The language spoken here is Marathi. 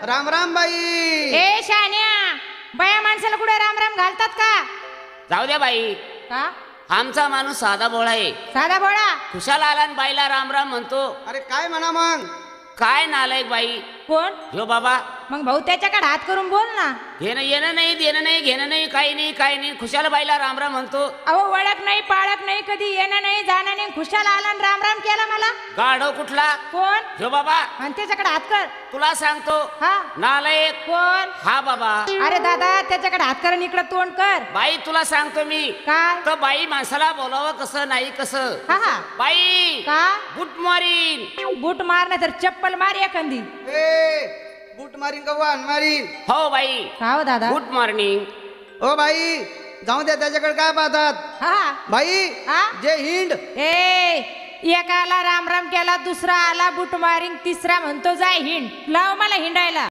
राम राम बाई. ए शान्या, बाया माणसाला कुठे राम राम घालतात का? जाऊ द्या बाई, का आमचा माणूस साधा भोळा आहे. साधा भोळा खुशाल आला आणि बाईला राम राम म्हणतो. अरे काय म्हणा मग. काय नालायक बाई कोण? हो बाबा. मग भाऊ त्याच्याकडे हात करून बोल ना. घेणं येणं नाही, देणं नाही, घेणं नाही, काही नाही, काही नाही. खुशाल बाईला राम राम म्हणतो. अहो ओळख नाही पाळख नाही, कधी येणं नाही जाणं नाही, खुशाल आला आणि राम राम केला मला. गाढव कुठला कोण? हो बाबा. आणि त्याच्याकडे हात कर. तुला सांगतो हा नालायक. कोण? हा बाबा. अरे दादा त्याच्याकडे हात कर आणि इकडे तोंड कर. बाई तुला सांगतो मी. काय? तर बाई माणसाला बोलावं कसं नाही कसं. हा हा. बाई का? Good morning. बूट मार नाही तर चप्पल मार एखादी. ए बूट मारीन का वाहन मारीन. हो बाई. का हो दादा? Good morning. ओ बाई जाऊ द्या, त्याच्याकडे काय पाहतात. हा बाई हा. जे हिंड. ए एकाला राम राम केला, दुसरा आला बूट मारिंग, तिसरा म्हणतो जाय हिंड. लाव मला हिंडायला.